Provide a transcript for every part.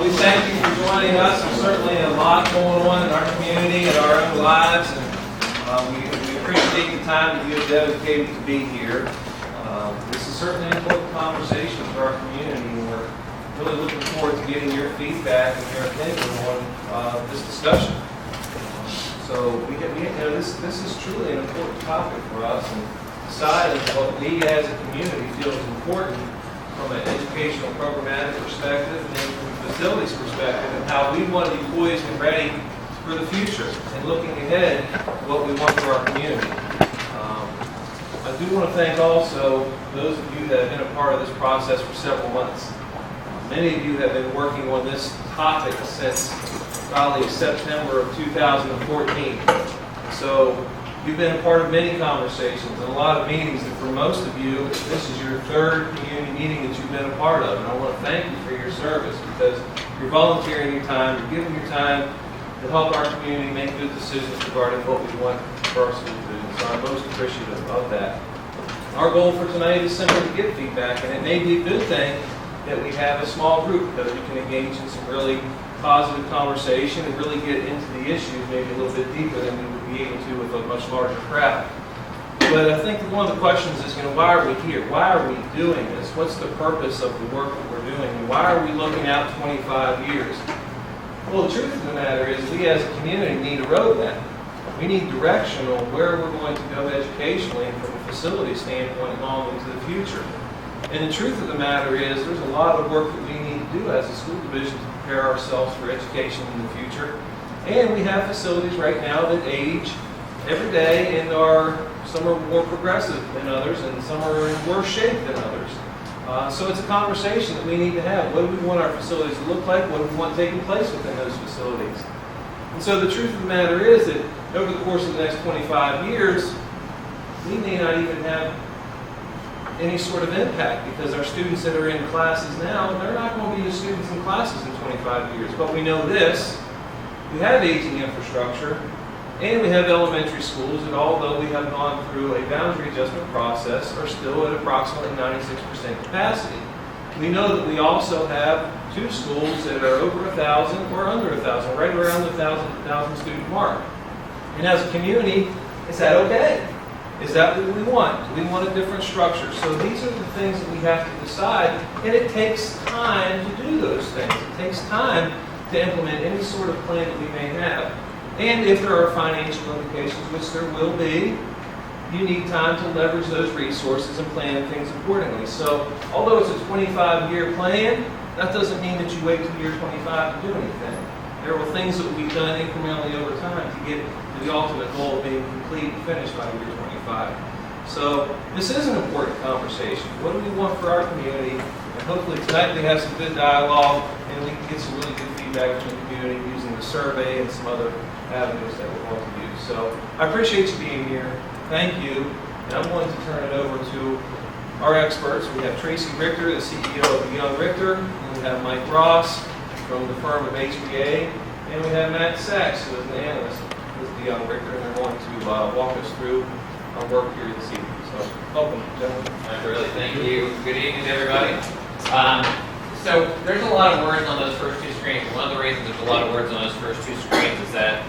We thank you for joining us. There's certainly a lot going on in our community and our own lives, and we appreciate the time that you have dedicated to be here. This is certainly an important conversation for our community, and we're really looking forward to getting your feedback and your opinion on this discussion. So this is truly an important topic for us, and deciding what we as a community feel is important from an educational programmatic perspective and then from a facilities perspective, and how we want to be poised and ready for the future and looking ahead to what we want for our community. I do want to thank also those of you that have been a part of this process for several months. Many of you have been working on this topic since probably September of 2014. So you've been a part of many conversations and a lot of meetings, and for most of you, this is your third community meeting that you've been a part of. And I want to thank you for your service, because you're volunteering your time, you're giving your time to help our community make good decisions regarding what we want for our school to do. So I'm most appreciative of that. Our goal for tonight is simply to get feedback, and it may be a good thing that we have a small group, because we can engage in some really positive conversation and really get into the issues maybe a little bit deeper than we would be able to with a much larger crowd. But I think one of the questions is, why are we here? Why are we doing this? What's the purpose of the work that we're doing? And why are we looking out 25 years? Well, the truth of the matter is, we as a community need a roadmap. We need direction on where we're going to go educationally and from a facility standpoint long into the future. And the truth of the matter is, there's a lot of work that we need to do as a school division to prepare ourselves for education in the future. And we have facilities right now that age every day, and some are more progressive than others, and some are in worse shape than others. So it's a conversation that we need to have. What do we want our facilities to look like? What do we want taking place within those facilities? And so the truth of the matter is that over the course of the next 25 years, we may not even have any sort of impact, because our students that are in classes now, they're not going to be the students in classes in 25 years. But we know this: we have aging infrastructure, and we have elementary schools that, although we have gone through a boundary adjustment process, are still at approximately 96% capacity. We know that we also have two schools that are over 1,000 or under 1,000, right around the 1,000 student mark. And as a community, is that okay? Is that what we want? Do we want a different structure? So these are the things that we have to decide, and it takes time to do those things. It takes time to implement any sort of plan that we may have. And if there are financial implications, which there will be, you need time to leverage those resources and plan things accordingly. So although it's a 25-year plan, that doesn't mean that you wait till year 25 to do anything. There are things that will be done incrementally over time to get to the ultimate goal of being complete and finished by year 25. So this is an important conversation. What do we want for our community? And hopefully tonight we have some good dialogue, and we can get some really good feedback from the community using the survey and some other avenues that we're going to use. So I appreciate you being here. Thank you. And I'm going to turn it over to our experts. We have Tracy Richter, the CEO of the Young Richter, and we have Mike Ross from the firm of HBA, and we have Matt Sachs, who is an analyst with the Young Richter, and they're going to walk us through our work here this evening. So welcome, gentlemen. Really, thank you. Good evening, everybody. So there's a lot of words on those first two screens. One of the reasons there's a lot of words on those first two screens is that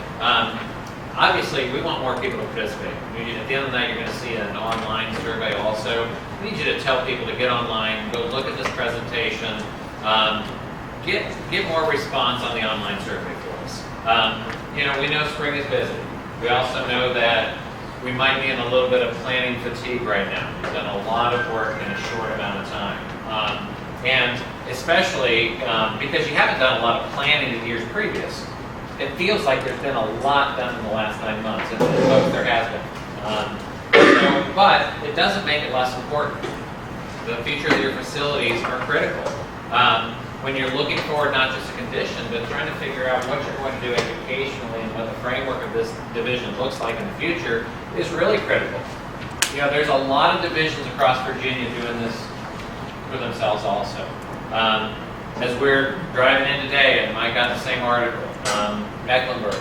obviously we want more people to participate. At the end of the night, you're going to see an online survey also. We need you to tell people to get online, go look at this presentation, get more response on the online survey for us. We know spring is busy. We also know that we might be in a little bit of planning fatigue right now. We've done a lot of work in a short amount of time. And especially because you haven't done a lot of planning in years previous, it feels like there's been a lot done in the last 9 months, and both there has been. But it doesn't make it less important. The future of your facilities are critical. When you're looking forward not just a condition, but trying to figure out what you're going to do educationally and what the framework of this division looks like in the future is really critical. There's a lot of divisions across Virginia doing this for themselves also. As we're driving in today, and Mike got the same article, Mecklenburg,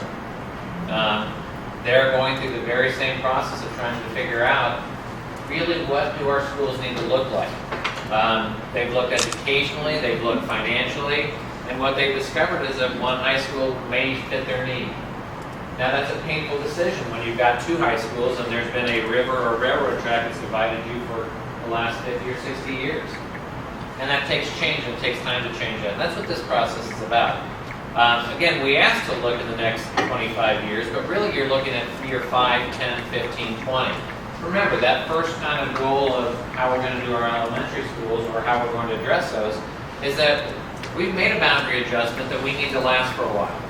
they're going through the very same process of trying to figure out really what do our schools need to look like. They've looked educationally, they've looked financially, And what they've discovered is that one high school may fit their need. Now that's a painful decision when you've got two high schools and there's been a river or railroad track that's divided you for the last 50 or 60 years. And that takes change, and it takes time to change that. And that's what this process is about. Again, we asked to look in the next 25 years, but really you're looking at 3 or 5, 10, 15, 20. Remember, that first kind of goal of how we're going to do our elementary schools or how we're going to address those is that we've made a boundary adjustment that we need to last for a while.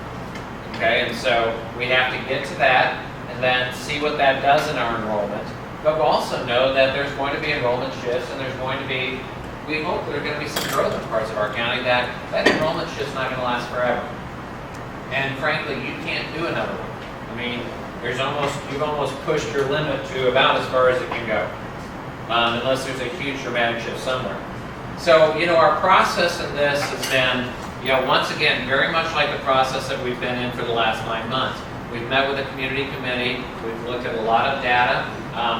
Okay, and so we have to get to that and then see what that does in our enrollment. But we also know that there's going to be enrollment shifts, and there's going to be, we hope there's going to be some growth in parts of our county that enrollment shift's not going to last forever. And frankly, you can't do another one. I mean, you've almost pushed your limit to about as far as it can go, unless there's a huge dramatic shift somewhere. So, our process in this has been, once again, very much like the process that we've been in for the last 9 months. We've met with the community committee. We've looked at a lot of data.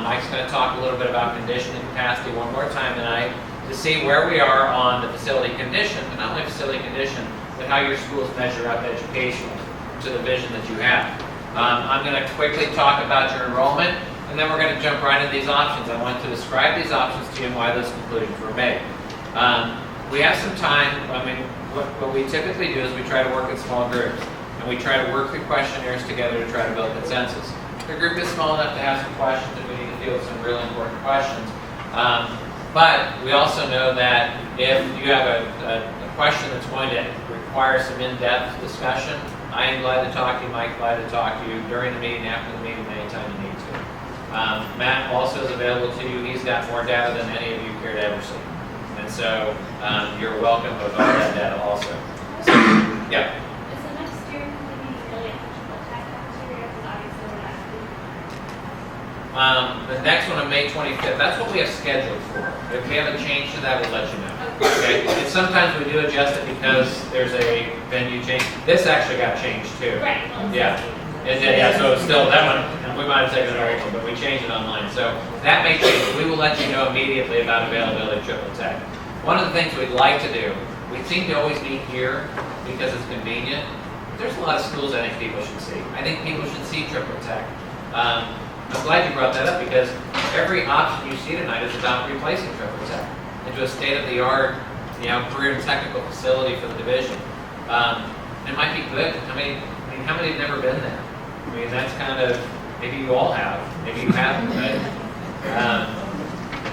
Mike's going to talk a little bit about condition and capacity one more time tonight to see where we are on the facility condition, but not only facility condition, but how your schools measure up educationally to the vision that you have. I'm going to quickly talk about your enrollment, and then we're going to jump right into these options. I want to describe these options to you and why those conclusions were made. We have some time. I mean, what we typically do is we try to work in small groups, and we try to work through questionnaires together to try to build consensus. The group is small enough to have some questions, and we need to field some really important questions. But we also know that if you have a question that's going to require some in-depth discussion, I am glad to talk to you, Mike, glad to talk to you during the meeting, after the meeting, anytime you need to. Matt also is available to you. He's got more data than any of you care to ever see. And so you're welcome with all that data also. So, yeah. Is the next year going to be really a triple tech cafeteria? Because obviously we're not The next one on May 25th, that's what we have scheduled for. If we have a change to that, we'll let you know. Okay? And sometimes we do adjust it because there's a venue change. This actually got changed too. right. Well, Yeah. Yeah, so it's still that one, and we might have taken it old one, but we changed it online. So that may change. We will let you know immediately about availability of triple tech. One of the things we'd like to do, we seem to always meet here because it's convenient. There's a lot of schools I think people should see. I think people should see triple tech. I'm glad you brought that up because every option you see tonight is about replacing triple tech into a state-of-the-art, career and technical facility for the division. It might be good. How many have never been there? I mean, that's kind of, maybe you all have, maybe you haven't, but,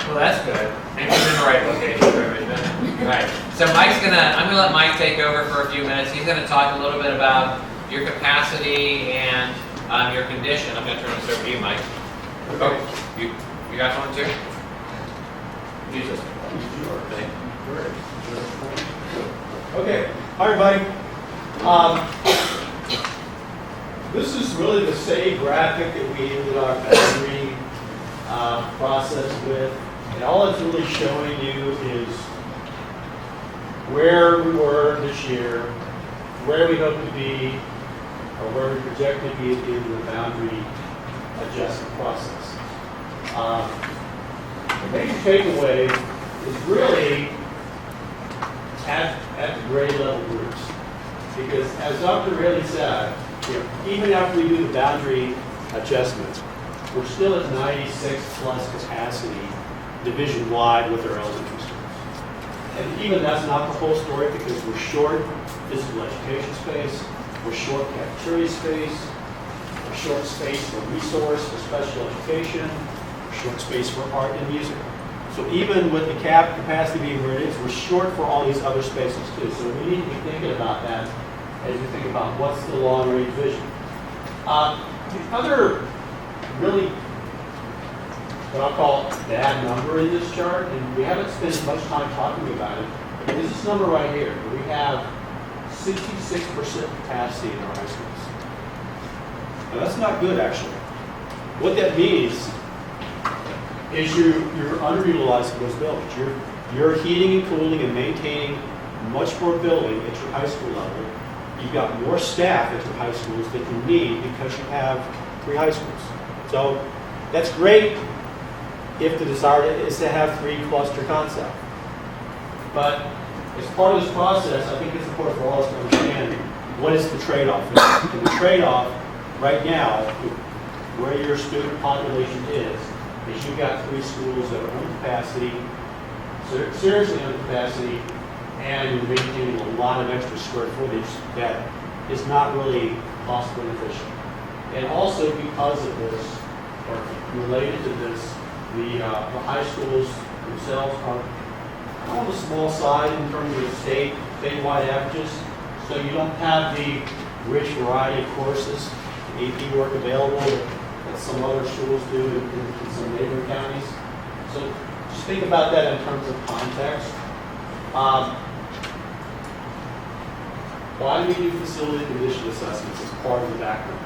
well, that's good. Maybe you're in the right location for everything. Right. So I'm gonna let Mike take over for a few minutes. He's gonna talk a little bit about your capacity and your condition. I'm gonna turn this over to you, Mike. Oh, you got one too? Use this. Thank you. Okay, hi everybody. This is really the same graphic that we ended our boundary process with, and all it's really showing you is where we were this year, where we hope to be, or where we project to be at the end of the boundary adjustment process. The major takeaway is really at the grade level groups. Because as Dr. Rayleigh said, even after we do the boundary adjustments, we're still at 96 plus capacity division-wide with our elementary schools. And even that's not the whole story because we're short physical education space, we're short cafeteria space, we're short space for resource for special education, we're short space for art and music. So even with the capacity being where it is, we're short for all these other spaces too. So we need to be thinking about that as you think about what's the long-range vision. The other really, what I'll call bad number in this chart, and we haven't spent as much time talking about it, is this number right here. We have 66% capacity in our high schools. Now that's not good actually. What that means is you're underutilizing those buildings. You're heating and cooling and maintaining much more building at your high school level. You've got more staff at your high schools that you need because you have 3 high schools. So that's great if the desire is to have 3 cluster concept. But as part of this process, I think it's important for all of us to understand what is the trade-off. And the trade-off right now, where your student population is you've got 3 schools that are under capacity, seriously under capacity, and you're maintaining a lot of extra square footage that is not really cost beneficial. And also because of this, or related to this, the high schools themselves are on the small side in terms of statewide averages. So you don't have the rich variety of courses, AP work available that some other schools do in some neighboring counties. So just think about that in terms of context. Why do we do facility condition assessments as part of the background?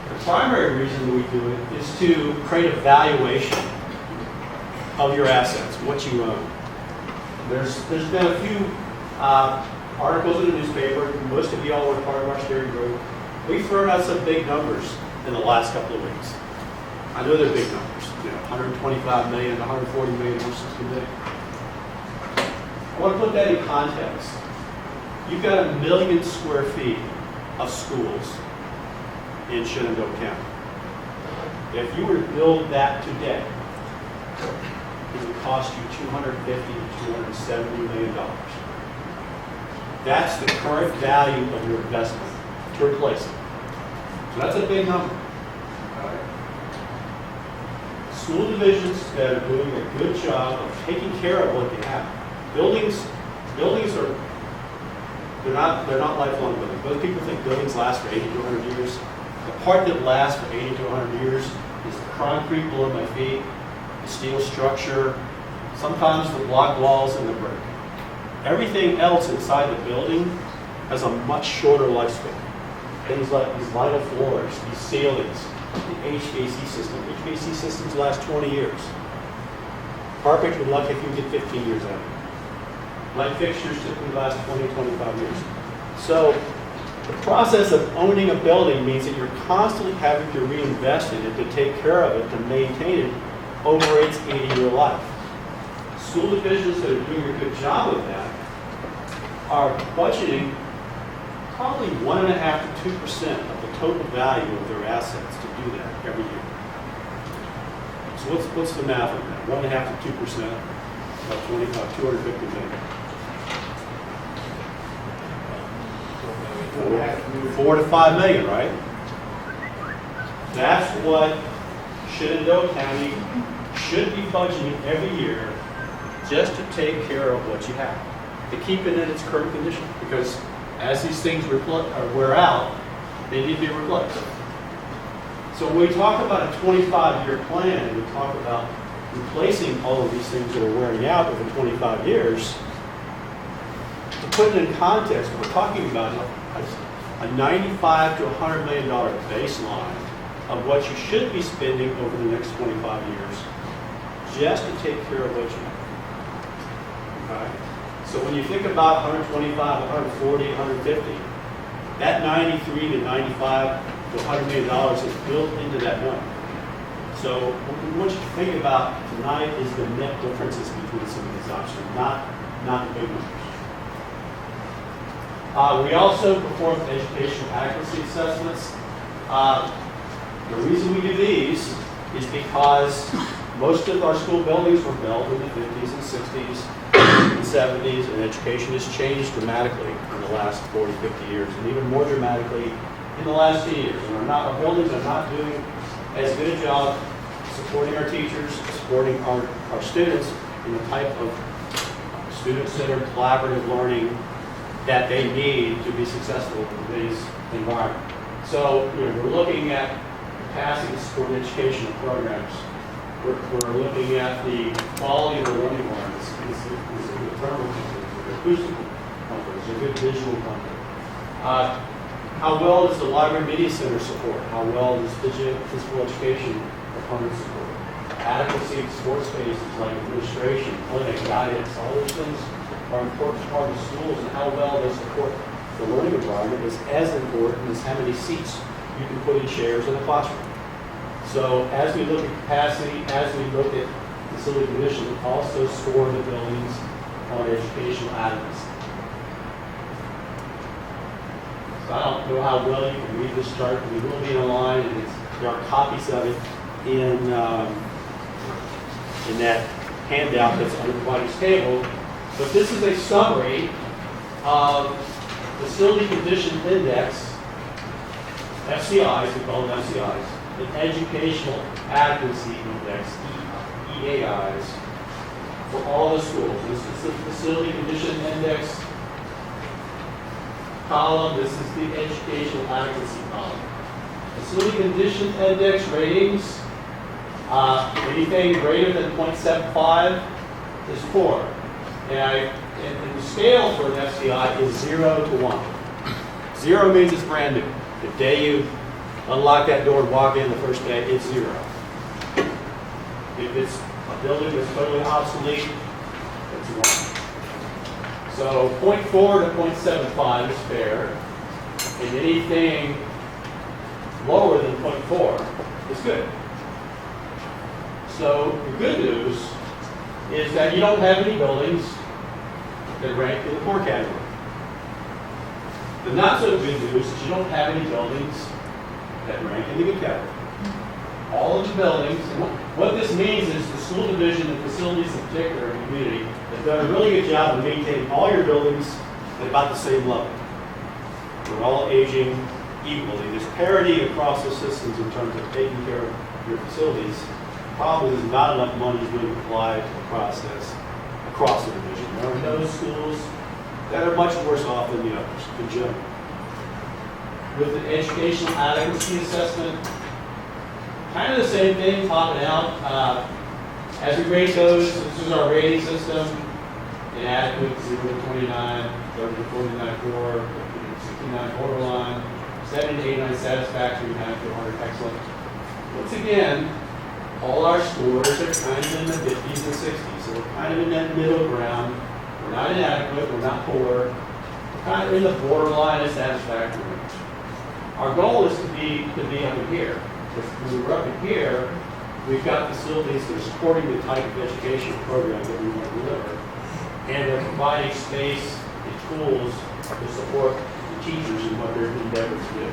The primary reason we do it is to create a valuation of your assets, what you own. There's been a few articles in the newspaper. Most of you all were part of our steering group. We've thrown out some big numbers in the last couple of weeks. I know they're big numbers. 125 million, 140 million, or something big. I want to put that in context. You've got 1 million square feet of schools in Shenandoah County. If you were to build that today, it would cost you $250 to $270 million. That's the current value of your investment to replace it. So that's a big number. Right? School divisions that are doing a good job of taking care of what they have. Buildings are they're not lifelong buildings. Most people think buildings last for 80 to 100 years. The part that lasts for 80 to 100 years is the concrete below my feet, the steel structure, sometimes the block walls and the brick. Everything else inside the building has a much shorter lifespan. Things like these vinyl floors, these ceilings, the HVAC system. HVAC systems last 20 years. Carpet, you're lucky if you can get 15 years out of it. Light fixtures typically last 20, 25 years. So the process of owning a building means that you're constantly having to reinvest in it, to take care of it, to maintain it over its 80-year life. School divisions that are doing a good job of that are budgeting probably 1.5% to 2% of the total value of their assets to do that every year. So what's the math on that? 1.5% to 2% of 250 million. 4 to 5 million, right? That's what Shenandoah County should be budgeting every year just to take care of what you have, to keep it in its current condition. Because as these things wear out, they need to be replaced. So when we talk about a 25-year plan, and we talk about replacing all of these things that are wearing out over 25 years, to put it in context, we're talking about a $95 to $100 million baseline of what you should be spending over the next 25 years just to take care of what you have. Okay? So when you think about 125, 140, 150, that 93 to 95 to $100 million is built into that number. So what you think about tonight is the net differences between some of these options, not the big numbers. We also perform educational accuracy assessments. The reason we do these is because most of our school buildings were built in the 50s and 60s and 70s, and education has changed dramatically in the last 40, 50 years, and even more dramatically in the last few years. And our buildings are not doing as good a job supporting our teachers, supporting our students in the type of student-centered collaborative learning that they need to be successful in today's environment. So we're looking at capacity to support educational programs. We're looking at the quality of the learning environments. Is it thermal comfort? Is it acoustical comfort? Is it good visual comfort? How well does the library media center support? How well does physical education component support? Adequacy of sports spaces like administration, clinic, guidance, all those things are important part of the schools, and how well they support the learning environment is as important as how many seats you can put in chairs in a classroom. So as we look at capacity, as we look at facility condition, we also score the buildings on educational adequacy. I don't know how well you can read this chart, but we will be online, and there are copies of it in that handout that's on everybody's table. But this is a summary of Facility Condition Index, FCIs, we call them FCIs, and Educational Adequacy Index, EAIs, for all the schools. This is the Facility Condition Index column. This is the Educational Adequacy column. Facility Condition Index ratings, anything greater than 0.75 is poor. And the scale for an FCI is 0 to 1. 0 means it's brand new. The day you unlock that door and walk in the first day, it's 0. If it's a building that's totally obsolete, it's 1. So 0.4 to 0.75 is fair, and anything lower than 0.4 is good. So the good news is that you don't have any buildings that rank in the poor category. The not so good news is you don't have any buildings that rank in the good category. All of the buildings, and what this means is the school division and facilities in particular in the community have done a really good job of maintaining all your buildings at about the same level. They're all aging equally. There's parity across the systems in terms of taking care of your facilities. The problem is not enough money is being applied to the process across the division. There are those schools that are much worse off than the others in general. With the educational adequacy assessment, kind of the same thing, topping out. As we rate those, this is our rating system. Inadequate, 0 to 29, 30 to 49, 4, 69, borderline, 70 to 89, satisfactory, 90 to 100, excellent. Once again, all our scores are kind of in the 50s and 60s, so we're kind of in that middle ground. We're not inadequate, we're not poor, we're kind of in the borderline of satisfactory range. Our goal is to be up in here. If when we're up in here, we've got facilities that are supporting the type of educational program that we want to deliver, and they're providing space and tools to support the teachers in what they're endeavoring to do.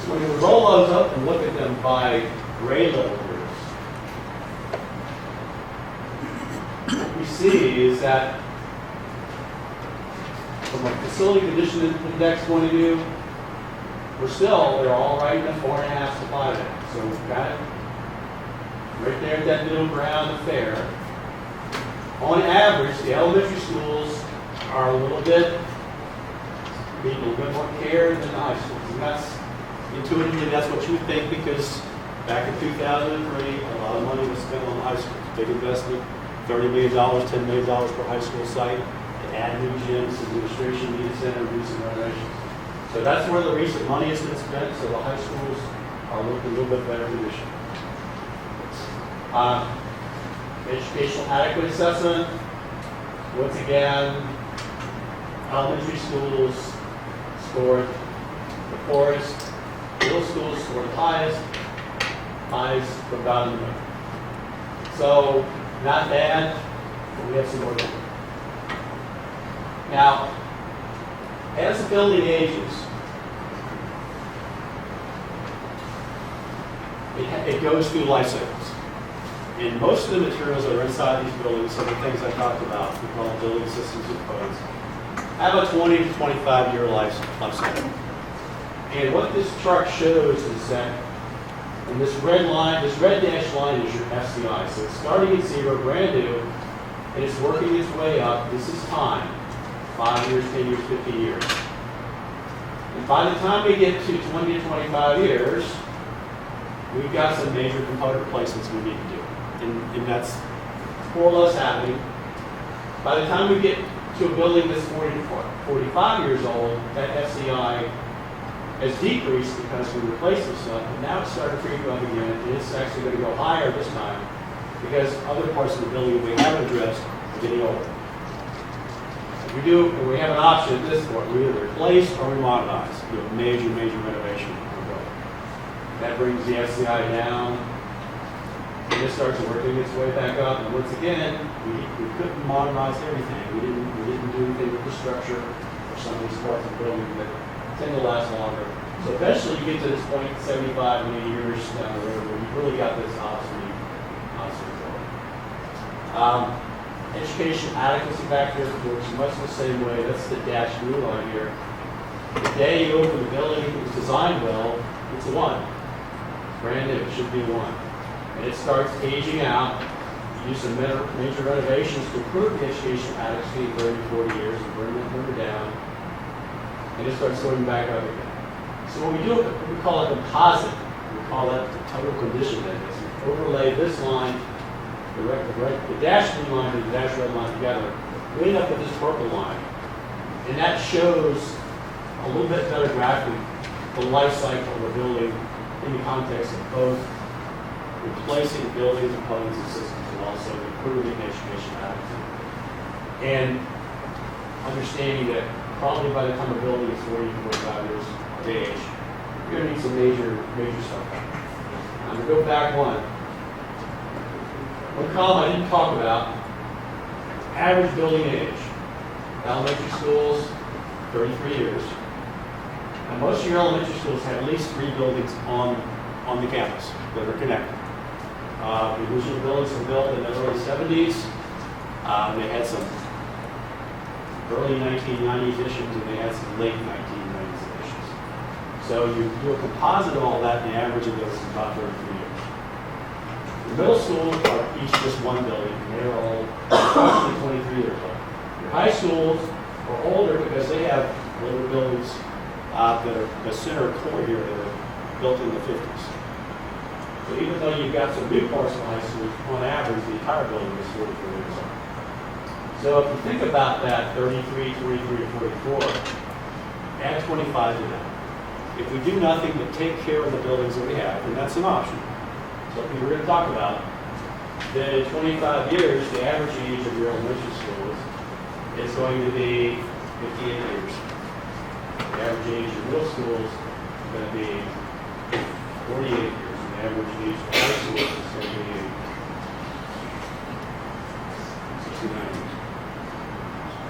So when we roll those up and look at them by grade level groups, what we see is that from a facility condition index point of view, they're all right in the 4.5 to 5. So we've got it right there at that middle ground of fair. On average, the elementary schools are a little bit, need a little bit more care than the high schools. And that's intuitively, that's what you would think, because back in 2003, a lot of money was spent on high schools. Big investment, $30 million, $10 million per high school site, to add new gyms, administration needed center, do some renovations. So that's where the recent money has been spent, so the high schools are looking a little bit better condition. Educational adequate assessment, once again, elementary schools scored the poorest, middle schools scored the highest, highs from down in the middle. So, not bad, but we have some work to do. Now, as the building ages, it goes through life cycles. And most of the materials that are inside these buildings, some of the things I talked about, we call them building systems and codes, have a 20 to 25 year life cycle. And what this chart shows is that, and this red dashed line is your FCI. So it's starting at 0, brand new, and it's working its way up. This is time, 5 years, 10 years, 15 years. And by the time we get to 20 to 25 years, we've got some major component replacements we need to do. And that's more or less happening. By the time we get to a building that's 40 to 45 years old, that FCI has decreased because we replaced some stuff, and now it's starting to creep up again, and it's actually going to go higher this time because other parts of the building we haven't addressed are getting older. If we do, and we have an option at this point, we either replace or we modernize, do a major renovation of the building. That brings the FCI down. and it starts working its way back up. And once again, we couldn't modernize everything. We didn't do anything with the structure or some of these parts of the building that tend to last longer. So eventually you get to this point, 75, 80 years down the road, where you've really got this obsolete building. Education adequacy factor works much the same way. That's the dashed blue line here. The day you open the building, if it was designed well, it's a 1. Brand new, it should be a 1. And it starts aging out. You do some major renovations to improve the education adequacy in 30, 40 years and bring that number down. And it starts going back up again. So what we do, we call it composite. We call that the total condition index. We overlay this line, the dashed blue line and the dashed red line together. We end up with this purple line. And that shows a little bit better graphically the life cycle of a building in the context of both replacing buildings, components, and systems, and also improving education adequacy. And understanding that probably by the time a building is 40, 45 years of age, you're going to need some major stuff. I'm going to go back one. One column I didn't talk about, average building age. Elementary schools, 33 years. Now, most of your elementary schools have at least 3 buildings on the campus that are connected. The original buildings were built in the early 70s. They had some early 1990s additions, and they had some late 1990s additions. So you do a composite of all that, and the average of those is about 33 years. The middle schools are each just 1 building, and they're all approximately 23 years old. Your high schools are older because they have older buildings that are the center core here that are built in the 50s. So even though you've got some new parts of high schools, on average, the entire building is 44 years old. So if you think about that 33, 43, to 44, add 25 to that. If we do nothing but take care of the buildings that we have, and that's an option, something we're going to talk about, then in 25 years, the average age of your elementary schools is going to be 58 years. The average age of middle schools is going to be 48 years. And the average age of high schools is going to be 69 years.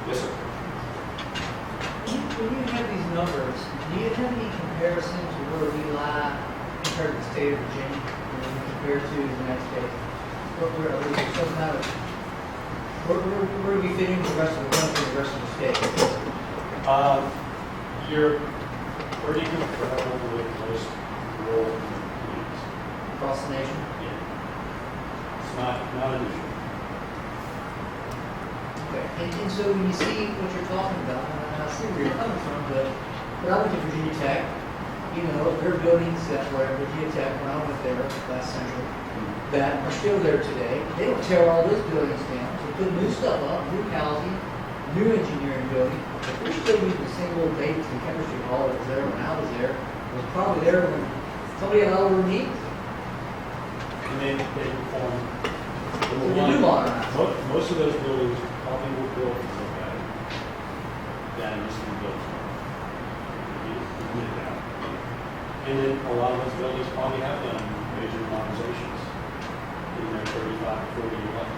Yes, sir. When you have these numbers, do you have any comparison to where we lie compared to the state of Virginia, compared to the next state? Where do we fit in with the rest of the country and the rest of the state? You're pretty comparable with most rural communities. Across the nation? Yeah. It's not unusual. Okay. And so when you see what you're talking about, and I see where you're coming from, but I went to Virginia Tech, you know, there are buildings that were at Virginia Tech when I went there last century that are still there today. They don't tear all those buildings down. They put new stuff up, new housing, new engineering building. They're still using the same old dates and chemistry hall that was there when I was there. It was probably there when somebody had all their needs. And they perform. So you do modernize. Most of those buildings probably were built to look at it. That used to be built. And then a lot of those buildings probably have done major modernizations in their 35 to 40 year life.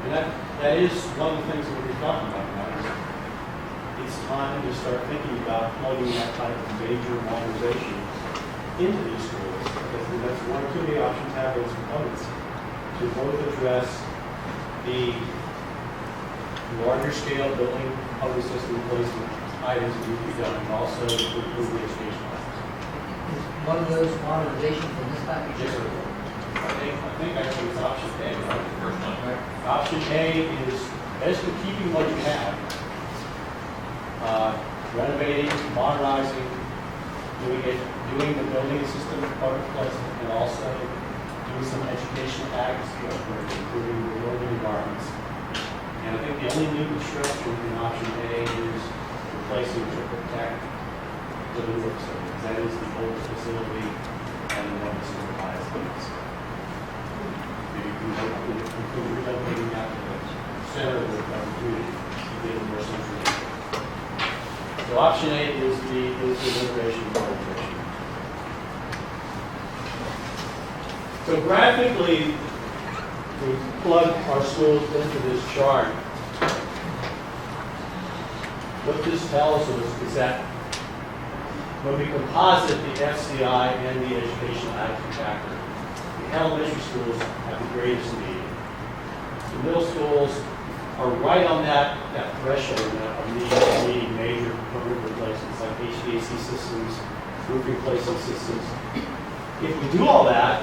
And that is one of the things that we're talking about now. It's time to start thinking about plugging that type of major modernization into these schools. Because that's one or two of the options have those components to both address the larger scale building public system replacement items that we've done, and also improve the education process. Is one of those modernizations in this package? Yes, sir. I think actually it's option A, right? First one. Right. Option A is basically keeping what you have, renovating, modernizing, doing the building system part of placement, and also doing some educational adequacy work, improving the building environments. And I think the only new construction in option A is replacing triple tech living work facilities. That is the oldest facility and the one that's the highest limits. Include renovating that to the center of the community to get it more central. So option A is the renovation and modernization. So graphically, we plug our schools into this chart, what this tells us is that when we composite the FCI and the educational attitude factor, the elementary schools have the greatest need. The middle schools are right on that threshold of needing major component replacements like HVAC systems, roof replacement systems. If we do all that,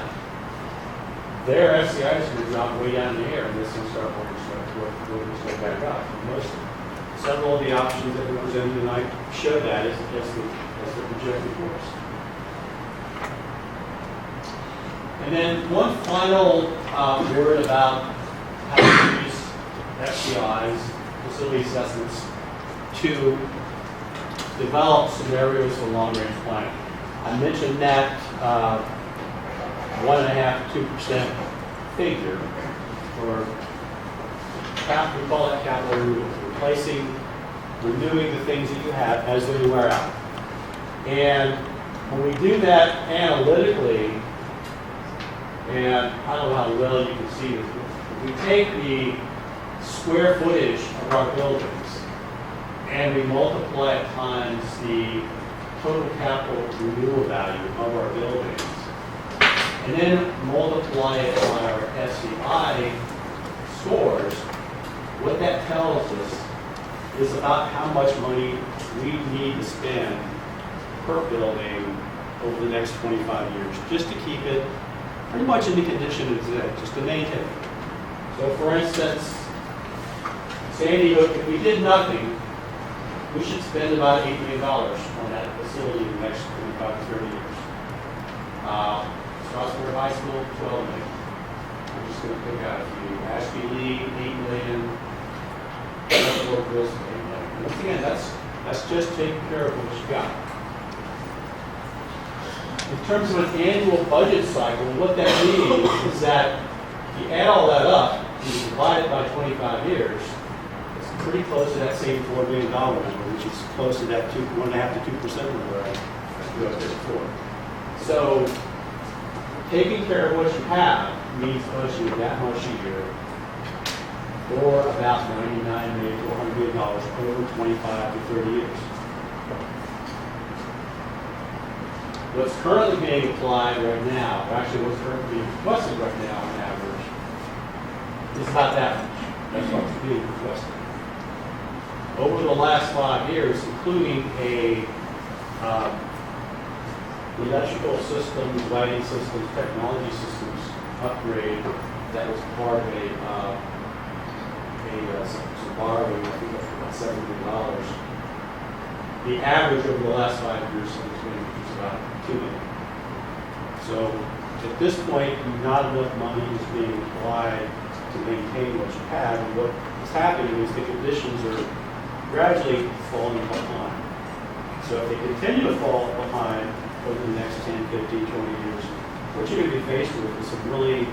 their FCI is going to drop way down in the air, and this will start working its way back up. Several of the options that we presented tonight show that as the projected course. And then one final word about how to use FCIs, facility assessments, to develop scenarios for long-range planning. I mentioned that 1.5% to 2% figure for we call that capital renewal, renewing the things that you have as they wear out. And when we do that analytically, and I don't know how well you can see this, if we take the square footage of our buildings and we multiply it times the total capital renewal value of our buildings, and then multiply it by our SCI scores, what that tells us is about how much money we need to spend per building over the next 25 years, just to keep it pretty much in the condition it's in, just to maintain it. So for instance, Sandy Hook, if we did nothing, we should spend about $8 million on that facility in the next 25 to 30 years. Strasburg High School, $12 million. I'm just going to pick out a few. Ashby Lee, $8 million. Once again, that's just taking care of what you got. In terms of an annual budget cycle, what that means is that if you add all that up and you divide it by 25 years, it's pretty close to that same $4 million number, which is close to that 1.5% to 2% number I threw up there before. So taking care of what you have means budgeting that much a year, or about $99 million to $100 million over 25 to 30 years. What's currently being applied right now, or actually what's currently being requested right now on average, is about that much. That's what's being requested. Over the last 5 years, including a electrical systems, lighting systems, technology systems upgrade that was part of some borrowing, I think that's about $7 million. The average over the last 5 years is about $2 million. So at this point, not enough money is being applied to maintain what you have, and what is happening is the conditions are gradually falling behind. So if they continue to fall behind over the next 10, 15, 20 years, what you're going to be faced with is some really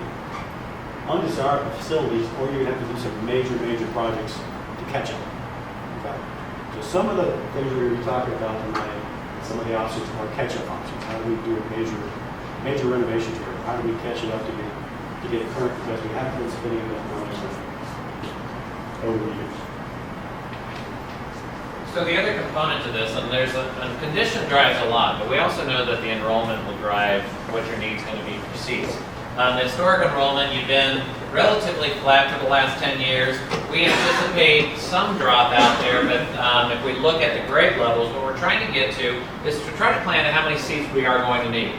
undesirable facilities, or you're going to have to do some major projects to catch up. Okay? So some of the things we're going to be talking about tonight, some of the options are catch-up options. How do we do a major renovations here? How do we catch it up to get it current, because we haven't been spending enough money over the years. So the other component to this, and there's a condition drives a lot, but we also know that the enrollment will drive what your need's going to be for seats. The historic enrollment, you've been relatively flat for the last 10 years. We anticipate some drop out there, but if we look at the grade levels, what we're trying to get to is to try to plan how many seats we are going to need.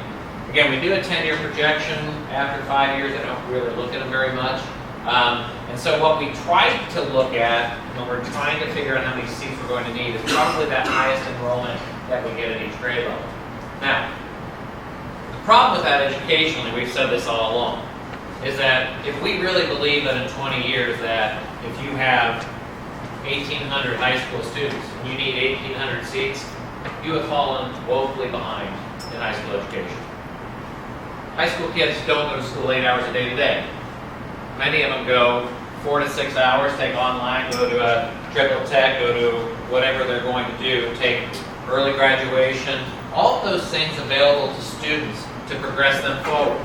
Again, we do a 10-year projection. After 5 years, I don't really look at them very much. And so what we try to look at when we're trying to figure out how many seats we're going to need is probably that highest enrollment that we get at each grade level. Now, the problem with that educationally, we've said this all along, is that if we really believe that in 20 years that if you have 1,800 high school students and you need 1,800 seats, you have fallen woefully behind in high school education. High school kids don't go to school 8 hours a day today. Many of them go 4 to 6 hours, take online, go to a triple tech, go to whatever they're going to do, take early graduation, all of those things available to students to progress them forward.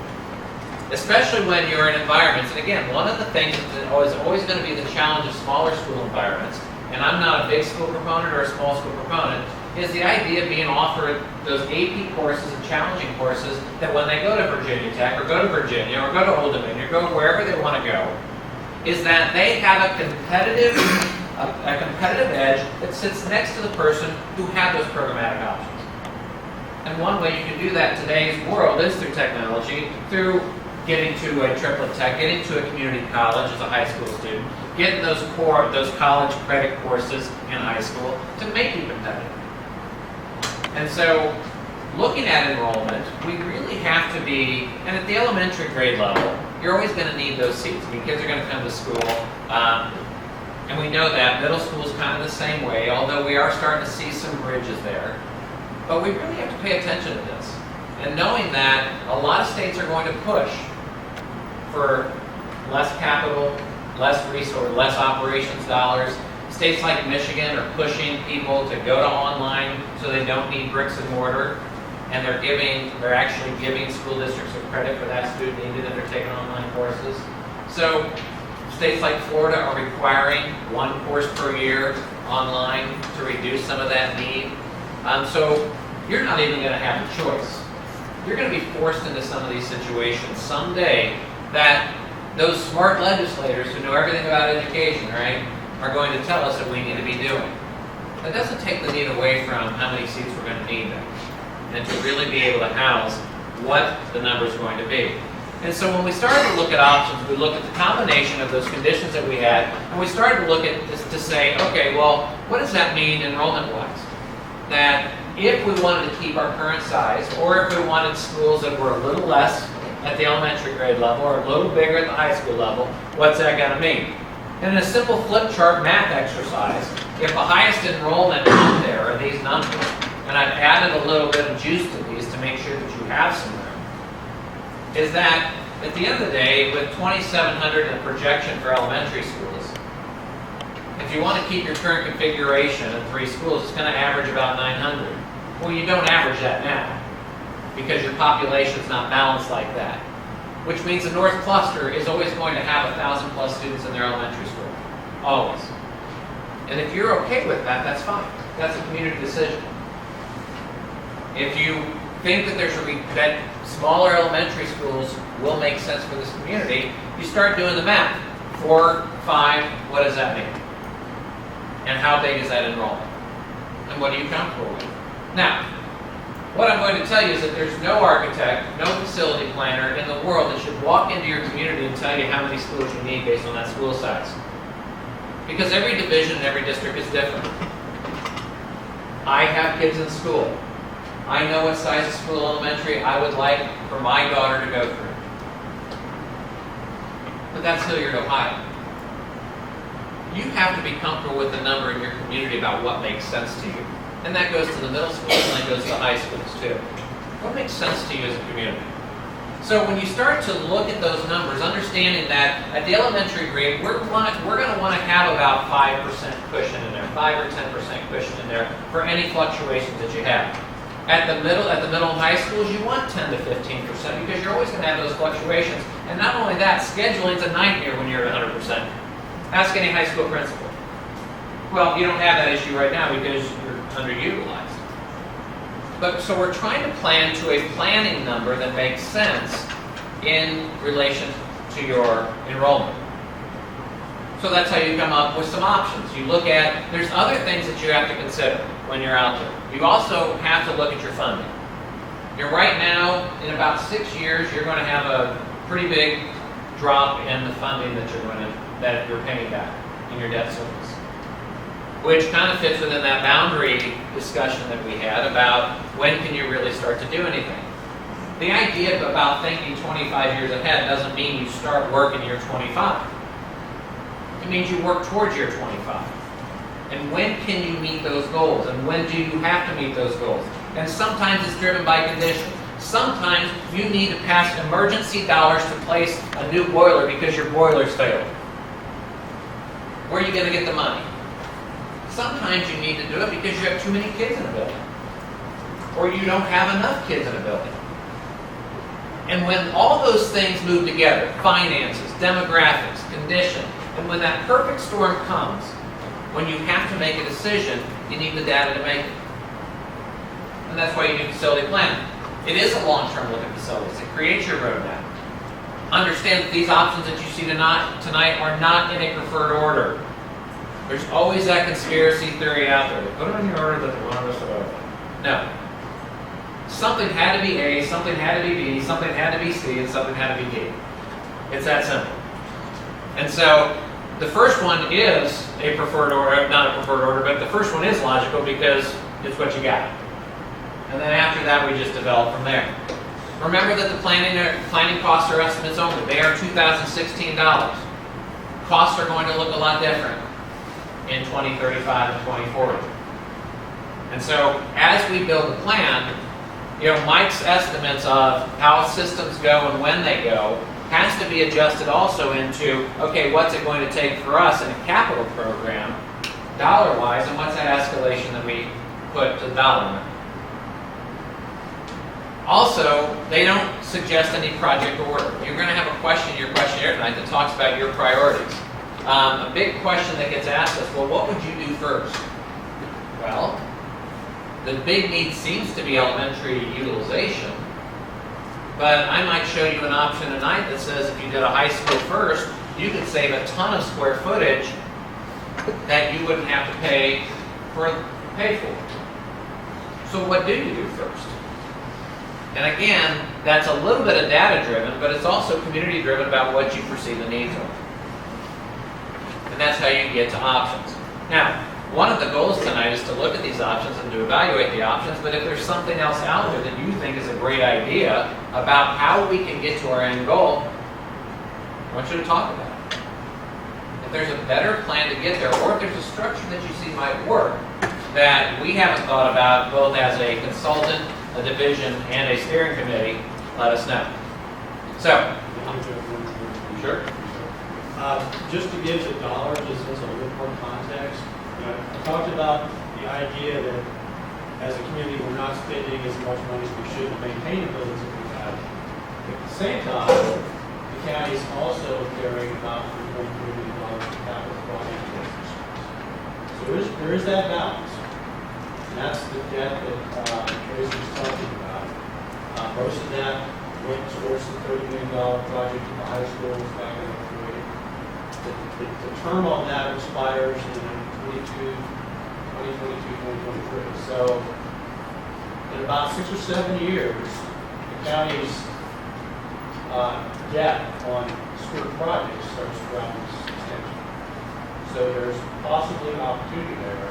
especially when you're in environments. And again, one of the things that is always going to be the challenge of smaller school environments, and I'm not a big school proponent or a small school proponent, is the idea of being offered those AP courses and challenging courses that when they go to Virginia Tech or go to Virginia or go to Old Dominion or go wherever they want to go, is that they have a competitive edge that sits next to the person who had those programmatic options. And one way you can do that in today's world is through technology, through getting to a triplet tech, getting to a community college as a high school student, getting those college credit courses in high school to make you competitive. And so, looking at enrollment, we really have to be, and at the elementary grade level, you're always going to need those seats. I mean, kids are going to come to school, and we know that. Middle school is kind of the same way, although we are starting to see some bridges there. But we really have to pay attention to this. And knowing that a lot of states are going to push for less capital, less resource, less operations dollars. States like Michigan are pushing people to go to online so they don't need bricks and mortar. And they're actually giving school districts a credit for that student needed if they're taking online courses. So states like Florida are requiring one course per year online to reduce some of that need. So you're not even going to have a choice. You're going to be forced into some of these situations someday that those smart legislators who know everything about education, right, are going to tell us that we need to be doing. That doesn't take the need away from how many seats we're going to need then, and to really be able to house what the number is going to be. And so when we started to look at options, we looked at the combination of those conditions that we had, and we started to look at this to say, okay, well, what does that mean enrollment-wise? That if we wanted to keep our current size, or if we wanted schools that were a little less at the elementary grade level, or a little bigger at the high school level, what's that going to mean? And in a simple flip chart math exercise, if the highest enrollment out there are these numbers, and I've added a little bit of juice to these to make sure that you have some room, is that at the end of the day, with 2,700 in projection for elementary schools, if you want to keep your current configuration in 3 schools, it's going to average about 900. Well, you don't average that now because your population is not balanced like that, which means the North Cluster is always going to have 1,000+ students in their elementary school, always. And if you're okay with that, that's fine. That's a community decision. If you think that that smaller elementary schools will make sense for this community, you start doing the math. 4, 5, what does that mean? And how big is that enrollment? And what are you comfortable with? Now, what I'm going to tell you is that there's no architect, no facility planner in the world that should walk into your community and tell you how many schools you need based on that school size. Because every division and every district is different. I have kids in school. I know what size of school elementary I would like for my daughter to go through. But that's Hilliard, Ohio. You have to be comfortable with the number in your community about what makes sense to you. And that goes to the middle schools and that goes to high schools too. What makes sense to you as a community? So when you start to look at those numbers, understanding that at the elementary grade, we're going to want to have about 5% cushion in there, 5 or 10% cushion in there for any fluctuations that you have. At the middle and high schools, you want 10 to 15% because you're always going to have those fluctuations. And not only that, scheduling's a nightmare when you're at 100%. Ask any high school principal. Well, you don't have that issue right now because you're underutilized. But so we're trying to plan to a planning number that makes sense in relation to your enrollment. So that's how you come up with some options. You look at, there's other things that you have to consider when you're out there. You also have to look at your funding. Right now, in about 6 years, you're going to have a pretty big drop in the funding that you're paying back in your debt service, which kind of fits within that boundary discussion that we had about when can you really start to do anything. The idea about thinking 25 years ahead doesn't mean you start work in year 25. It means you work towards year 25. And when can you meet those goals? And when do you have to meet those goals? And sometimes it's driven by conditions. Sometimes you need to pass emergency dollars to place a new boiler because your boiler's failed. Where are you going to get the money? Sometimes you need to do it because you have too many kids in a building. Or you don't have enough kids in a building. And when all those things move together, finances, demographics, condition, and when that perfect storm comes, when you have to make a decision, you need the data to make it. And that's why you do facility planning. It is a long-term look at facilities. It creates your roadmap. Understand that these options that you see tonight are not in a preferred order. There's always that conspiracy theory out there. Put them in the order that they want us to vote. No. Something had to be A, something had to be B, something had to be C, and something had to be D. It's that simple. And so the first one is a preferred order, not a preferred order, but the first one is logical because it's what you got. And then after that, we just develop from there. Remember that the planning costs are estimates only. They are 2016 dollars. Costs are going to look a lot different in 2035 and 2040. And so as we build a plan, Mike's estimates of how systems go and when they go has to be adjusted also into, okay, what's it going to take for us in a capital program, dollar-wise, and what's that escalation that we put to the dollar amount. Also, they don't suggest any project order. You're going to have a question in your questionnaire tonight that talks about your priorities. A big question that gets asked is, well, what would you do first? Well, the big need seems to be elementary utilization, but I might show you an option tonight that says if you did a high school first, you could save a ton of square footage that you wouldn't have to pay for. So what do you do first? And again, that's a little bit of data driven, but it's also community driven about what you perceive the needs are. And that's how you get to options. Now, one of the goals tonight is to look at these options and to evaluate the options, but if there's something else out there that you think is a great idea about how we can get to our end goal, I want you to talk about it. If there's a better plan to get there, or if there's a structure that you see might work that we haven't thought about both as a consultant, a division, and a steering committee, let us know. So, sure. Just to give the dollars just as a little more context, I talked about the idea that as a community we're not spending as much money as we should to maintain the buildings that we have. At the same time, the county is also carrying about $1.3 million in capital projects. So there is that balance. And that's the debt that Tracy was talking about. Most of that went towards the $30 million project at the high schools back in the 20. The term on that expires in 2022, 2023. So in about 6 or 7 years, the county's debt on school projects starts to drop substantially. So there's possibly an opportunity there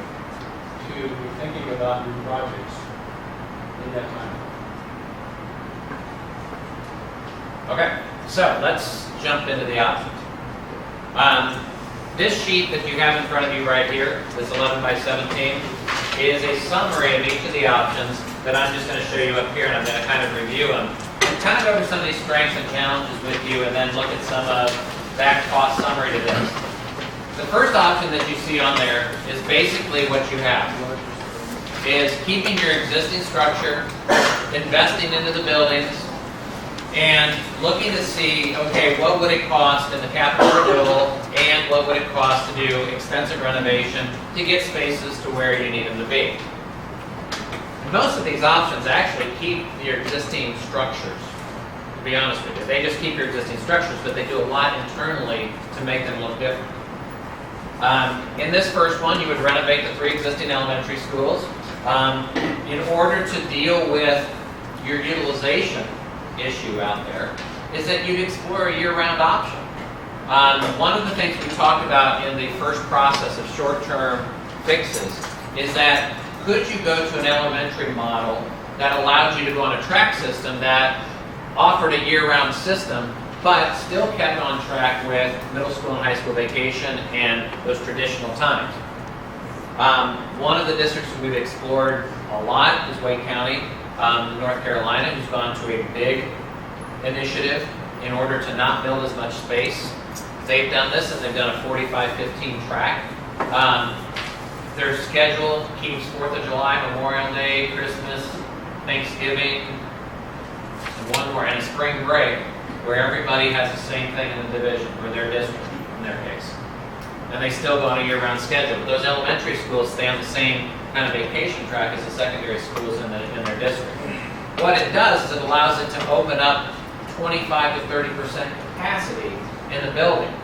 to be thinking about new projects in that time. Okay, so let's jump into the options. This sheet that you have in front of you right here, this 11 by 17, is a summary of each of the options that I'm just going to show you up here, and I'm going to kind of review them and kind of go over some of these strengths and challenges with you, and then look at some of that cost summary to this. The first option that you see on there is basically what you have, is keeping your existing structure, investing into the buildings, and looking to see, okay, what would it cost in the capital renewal, and what would it cost to do extensive renovation to get spaces to where you need them to be. Most of these options actually keep your existing structures, to be honest with you. They just keep your existing structures, but they do a lot internally to make them look different. In this first one, you would renovate the 3 existing elementary schools. In order to deal with your utilization issue out there, is that you'd explore a year-round option. One of the things we talked about in the first process of short-term fixes is that could you go to an elementary model that allowed you to go on a track system that offered a year-round system but still kept on track with middle school and high school vacation and those traditional times. One of the districts we've explored a lot is Wake County, North Carolina, who's gone to a big initiative in order to not build as much space. They've done this, and they've done a 45-15 track. Their schedule keeps 4th of July, Memorial Day, Christmas, Thanksgiving, one more, and a spring break, where everybody has the same thing in the division, or their district, in their case. And they still go on a year-round schedule. But those elementary schools stay on the same kind of vacation track as the secondary schools in their district. What it does is it allows it to open up 25 to 30% capacity in the building.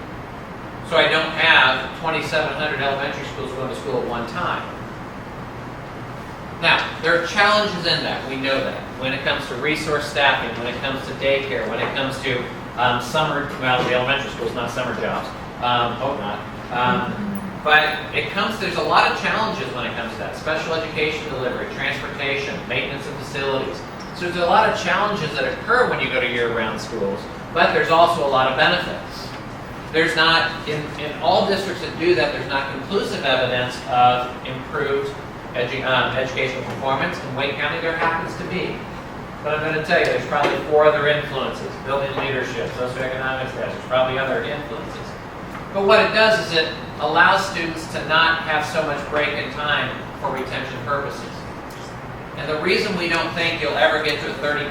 So I don't have 2,700 elementary schools going to school at one time. Now, there are challenges in that, we know that. When it comes to resource staffing, when it comes to daycare, when it comes to summer, well, the elementary schools, not summer jobs, hope not. But there's a lot of challenges when it comes to that. Special education delivery, transportation, maintenance of facilities. So there's a lot of challenges that occur when you go to year-round schools, but there's also a lot of benefits. There's not, in all districts that do that, there's not conclusive evidence of improved educational performance. In Wake County, there happens to be. But I'm going to tell you, there's probably 4 other influences: building leadership, socioeconomic stress, there's probably other influences. But what it does is it allows students to not have so much break in time for retention purposes. And the reason we don't think you'll ever get to a 30%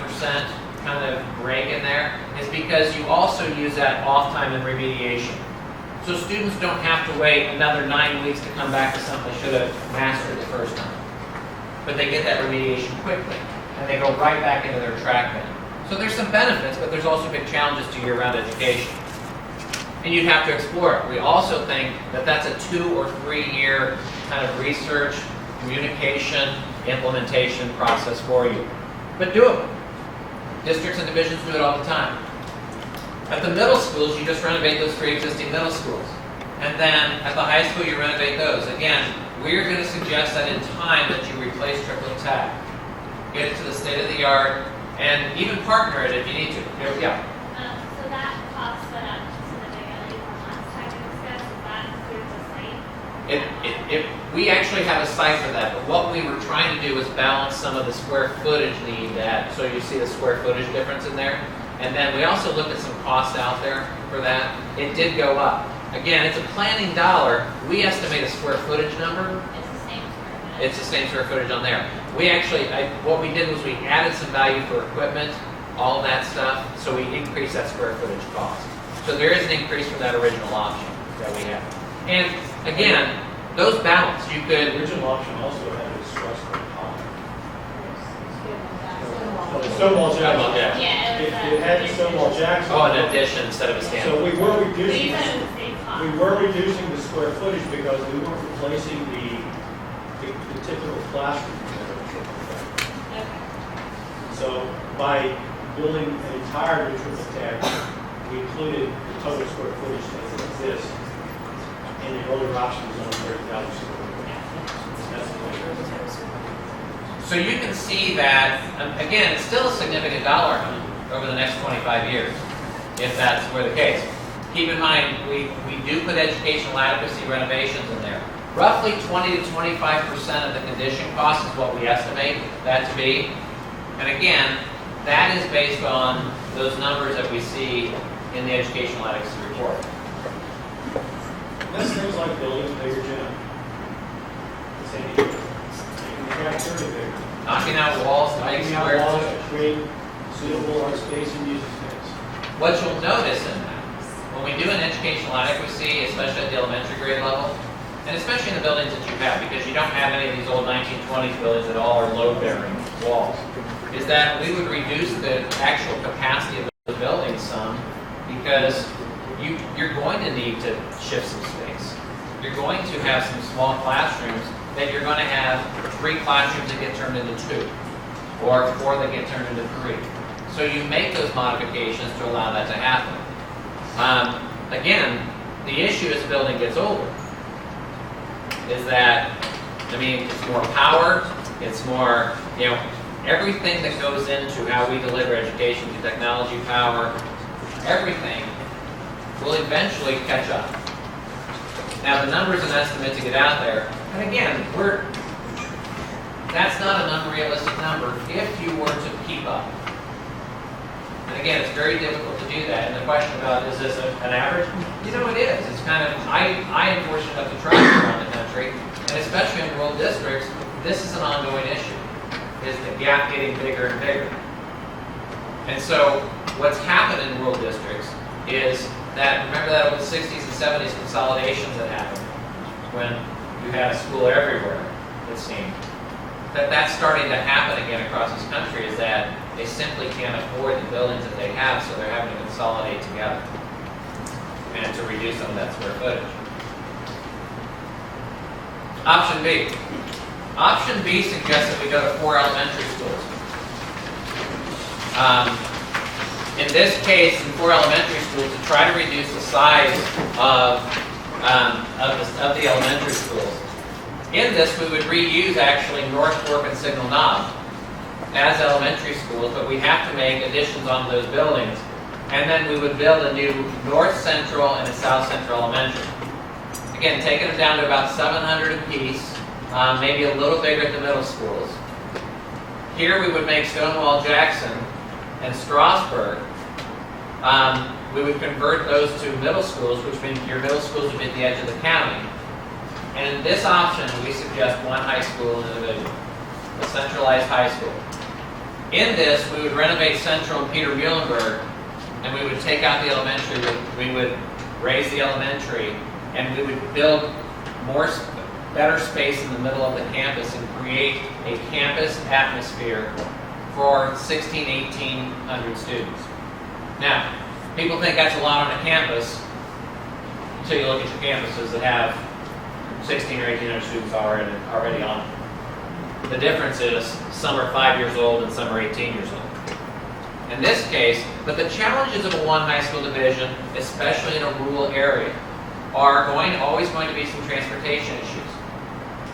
kind of break in there is because you also use that off time in remediation. So students don't have to wait another 9 weeks to come back to something they should have mastered the first time. But they get that remediation quickly, and they go right back into their track then. So there's some benefits, but there's also big challenges to year-round education. And you'd have to explore it. We also think that that's a 2 or 3 year kind of research, communication, implementation process for you. But doable. Districts and divisions do it all the time. At the middle schools, you just renovate those 3 existing middle schools. And then at the high school, you renovate those. Again, we're going to suggest that in time that you replace triplet tag. Get it to the state of the art, and even partner it if you need to. Yeah. So that cost went up significantly from last time we discussed. Is that includes the site? We actually have a site for that, but what we were trying to do was balance some of the square footage need so you see the square footage difference in there. And then we also looked at some cost out there for that. It did go up. Again, it's a planning dollar. We estimate a square footage number. It's the same square footage. It's the same square footage on there. We actually, what we did was we added some value for equipment, all of that stuff, so we increased that square footage cost. So there is an increase from that original option that we had. And again, those balance. You The could, original option also had a structural column. It's Stonewall Stonewall Jackson. Jackson. Yeah, It had the Stonewall Jackson. oh, an addition instead of a stand. So we were But you reducing, said it was the same cost. we were reducing the square footage because we weren't replacing the typical classroom. Okay. So by building an entire new triple tag, we included the total square footage as it exists. And the earlier option was only 30,000 square foot. That's the way. So you can see that, again, it's still a significant dollar amount over the next 25 years, if that's where the case. Keep in mind, we do put educational adequacy renovations in there. Roughly 20 to 25% of the condition cost is what we estimate that to be. And again, that is based on those numbers that we see in the educational adequacy report. That's things like building a bigger gym. Making the cafeteria bigger. Knocking out walls to make Knocking out square walls footage. to create suitable art space and user space. What you'll notice in that, when we do an educational adequacy, especially at the elementary grade level, and especially in the buildings that you have, because you don't have any of these old 1920s buildings that all are load-bearing walls, is that we would reduce the actual capacity of the building some, because you're going to need to shift some space. You're going to have some small classrooms that you're going to have 3 classrooms that get turned into 2, or 4 that get turned into 3. So you make those modifications to allow that to happen. Again, the issue as the building gets older is that, I mean, it's more power, it's more, everything that goes into how we deliver education through technology, power, everything will eventually catch up. Now, the number's an estimate to get out there, and again, that's not an unrealistic number if you were to keep up. And again, it's very difficult to do that. And the question about, is this an average? It is. It's kind of, I am fortunate enough to travel around the country, and especially in rural districts, this is an ongoing issue, is the gap getting bigger and bigger. And so what's happened in rural districts is that, remember that old 60s and 70s consolidations that happened when you had a school everywhere, it seemed. That's starting to happen again across this country, is that they simply can't afford the buildings that they have, so they're having to consolidate together and to reduce some of that square footage. Option B. Option B suggests that we go to 4 elementary schools. In this case, in 4 elementary schools, to try to reduce the size of the elementary schools. In this, we would reuse actually North Fork and Signal Knob as elementary schools, but we have to make additions on those buildings. And then we would build a new North Central and a South Central Elementary. Again, taking them down to about 700 apiece, maybe a little bigger at the middle schools. Here we would make Stonewall Jackson and Strasburg. We would convert those to middle schools, which means your middle schools would be at the edge of the county. And in this option, we suggest 1 high school in the division, a centralized high school. In this, we would renovate Central and Peter Muhlenberg, and we would take out the elementary, we would raise the elementary, and we would build better space in the middle of the campus and create a campus atmosphere for 1,800 students. Now, people think that's a lot on a campus until you look at your campuses that have 1,600 or 1,800 students already on them. The difference is some are 5 years old and some are 18 years old. In this case, but the challenges of a 1 high school division, especially in a rural area, are always going to be some transportation issues.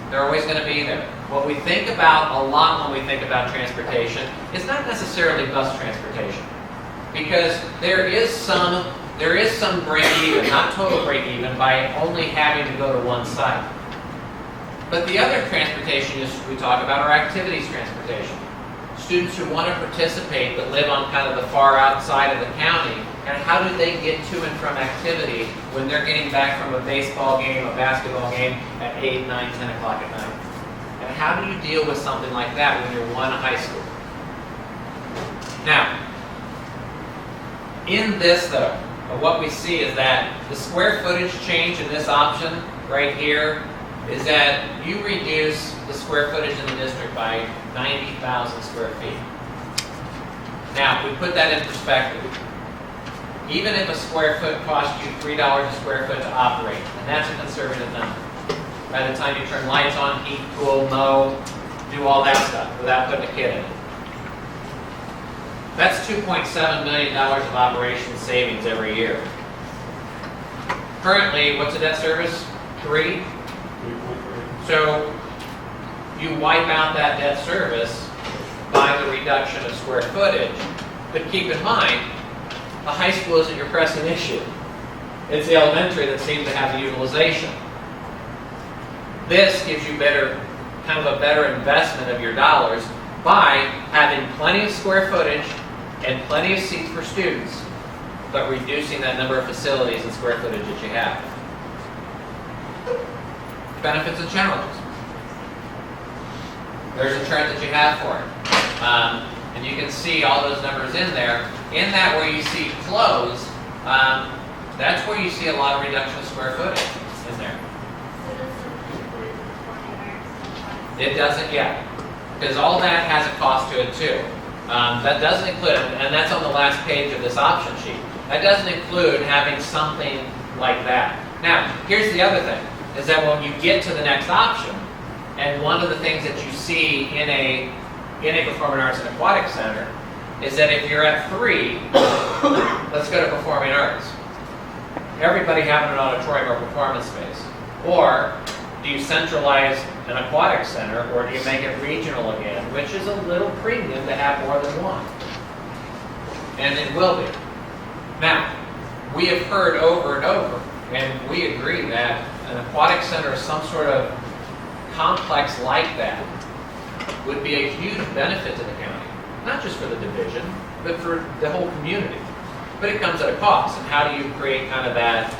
They're always going to be there. What we think about a lot when we think about transportation is not necessarily bus transportation, because there is some break even, not total break even, by only having to go to one site. But the other transportation issues we talk about are activities transportation. Students who want to participate but live on kind of the far outside of the county, and how do they get to and from activity when they're getting back from a baseball game, a basketball game at 8, 9, 10 o'clock at night? And how do you deal with something like that when you're 1 high school? Now, in this though, what we see is that the square footage change in this option right here is that you reduce the square footage in the district by 90,000 square feet. Now, if we put that in perspective, even if a square foot costs you $3 a square foot to operate, and that's a conservative number, by the time you turn lights on, heat, cool, mow, do all that stuff without putting a kid in it, that's $2.7 million of operation savings every year. Currently, what's the debt service? 3? So you wipe out that debt service by the reduction of square footage. But keep in mind, the high school isn't your pressing issue. It's the elementary that seems to have the utilization. This gives you kind of a better investment of your dollars by having plenty of square footage and plenty of seats for students, but reducing that number of facilities and square footage that you have. Benefits and challenges. There's a chart that you have for it. And you can see all those numbers in there. In that where you see closed, that's where you see a lot of reduction of square footage in there. So this doesn't include the performing arts and It doesn't yet, because all that has a cost to it too. That doesn't include, and that's on the last page of this option sheet, that doesn't include having something like that. Now, here's the other thing, is that when you get to the next option, and one of the things that you see in a performing arts and aquatic center is that if you're at 3, let's go to performing arts. Everybody having an auditorium or performance space. Or do you centralize an aquatic center, or do you make it regional again, which is a little premium to have more than one. And it will be. Now, we have heard over and over, and we agree that an aquatic center or some sort of complex like that would be a huge benefit to the county. Not just for the division, but for the whole community. But it comes at a cost, and how do you create kind of that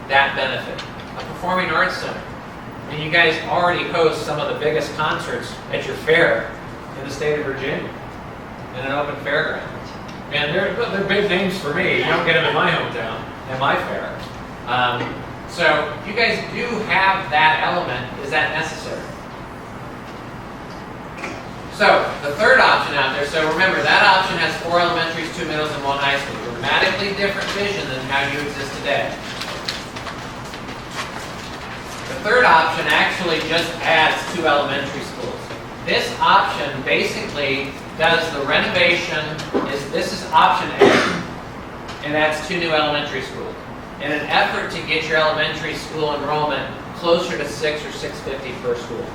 benefit? A performing arts center. I mean, you guys already host some of the biggest concerts at your fair in the state of Virginia, in an open fairground. And they're big names for me. You don't get them in my hometown, in my fair. So you guys do have that element. Is that necessary? So the third option out there, so remember that option has 4 elementaries, 2 middles, and 1 high school. Dramatically different vision than how you exist today. The third option actually just adds 2 elementary schools. This option basically does the renovation, this is option A, and adds 2 new elementary schools. In an effort to get your elementary school enrollment closer to 6 or 650 per school,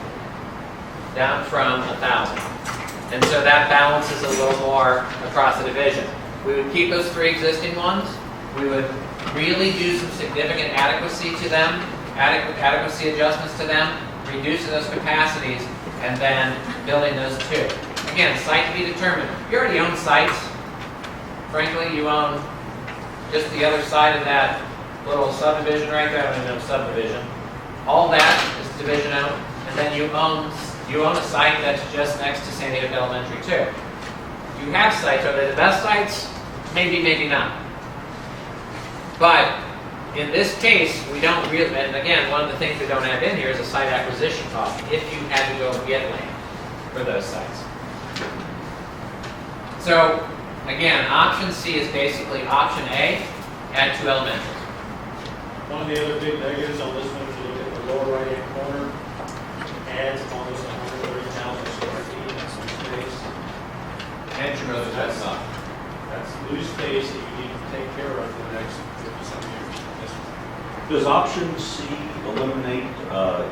down from 1,000. And so that balances a little more across the division. We would keep those 3 existing ones. We would really do some significant adequacy to them, adequacy adjustments to them, reducing those capacities, and then building those 2. Again, site to be determined. You already own sites. Frankly, you own just the other side of that little subdivision right there. I don't even know subdivision. All that is division owned, and then you own a site that's just next to Sandy Hook Elementary too. You have sites. Are they the best sites? Maybe, maybe not. But in this case, we don't really, and again, one of the things we don't have in here is a site acquisition cost if you had to go get land for those sites. So again, option C is basically option A, add 2 elementaries. One of the other big negatives on this one, if you look at the lower right-hand corner, adds almost 130,000 square feet of space. And you know that's not. That's new space that you need to take care of for the next 50-some years. Yes, sir. Does option C eliminate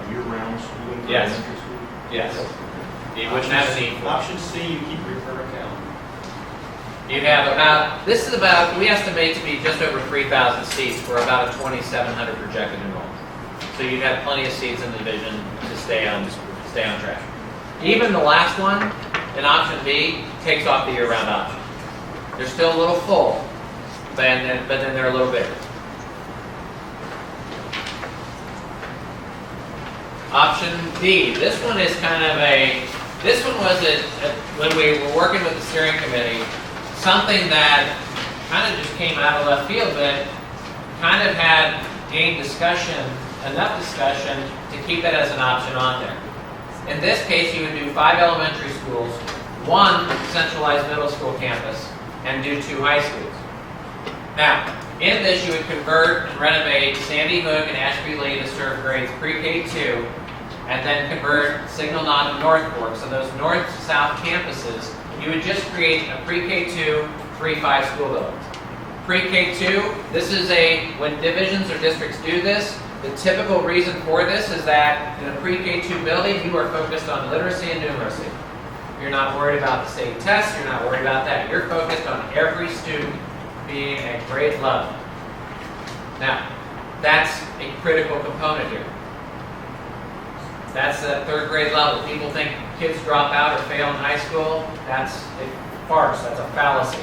year-round schooling for Yes. elementary school? Yes. You wouldn't have a need for it. Option C, you keep your current calendar. You have about, we estimate to be just over 3,000 seats for about a 2,700 projected enrollment. So you'd have plenty of seats in the division to stay on track. Even the last one, in option B, takes off the year-round option. They're still a little full, but then they're a little bigger. Option D, this one is kind of this one was when we were working with the steering committee, something that kind of just came out of left field, but kind of had gained enough discussion to keep it as an option on there. In this case, you would do 5 elementary schools, 1 centralized middle school campus, and do 2 high schools. Now, in this, you would convert and renovate Sandy Hook and Ashby Lee to serve grades pre-K2, and then convert Signal Knot and North Fork. So those north-south campuses, you would just create a pre-K2, 3-5 school buildings. Pre-K2, this is when divisions or districts do this, the typical reason for this is that in a pre-K2 building, you are focused on literacy and numeracy. You're not worried about the state tests, you're not worried about that. You're focused on every student being at grade level. Now, that's a critical component here. That's that 3rd grade level. People think kids drop out or fail in high school. That's a farce, that's a fallacy.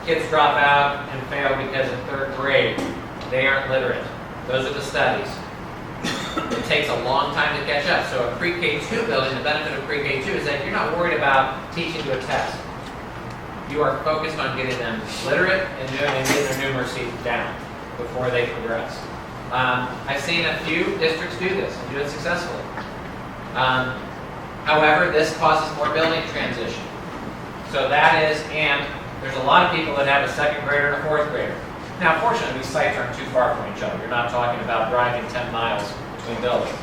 Kids drop out and fail because in 3rd grade, they aren't literate. Those are the studies. It takes a long time to catch up. So a pre-K2 building, the benefit of pre-K2 is that you're not worried about teaching to a test. You are focused on getting them literate and getting their numeracy down before they progress. I've seen a few districts do this and do it successfully. However, this causes more building transition. So that is, and there's a lot of people that have a 2nd grader and a 4th grader. Now, fortunately, these sites aren't too far from each other. You're not talking about driving 10 miles between buildings.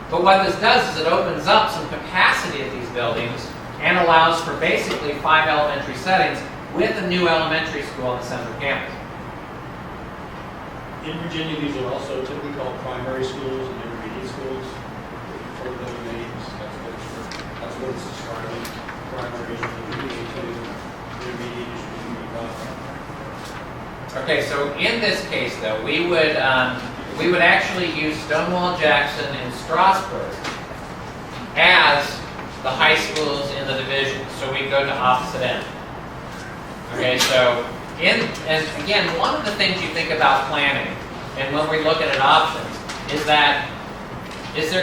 But what this does is it opens up some capacity at these buildings and allows for basically 5 elementary settings with a new elementary school on the central campus. In Virginia, these are also typically called primary schools and intermediate schools. You've heard those names. That's what it's describing. Primary is K2, intermediate is K5. Okay, so in this case, though, we would actually use Stonewall Jackson and Strasburg as the high schools in the division. So we go to opposite end. Okay, so and again, one of the things you think about planning, and when we're looking at options, is there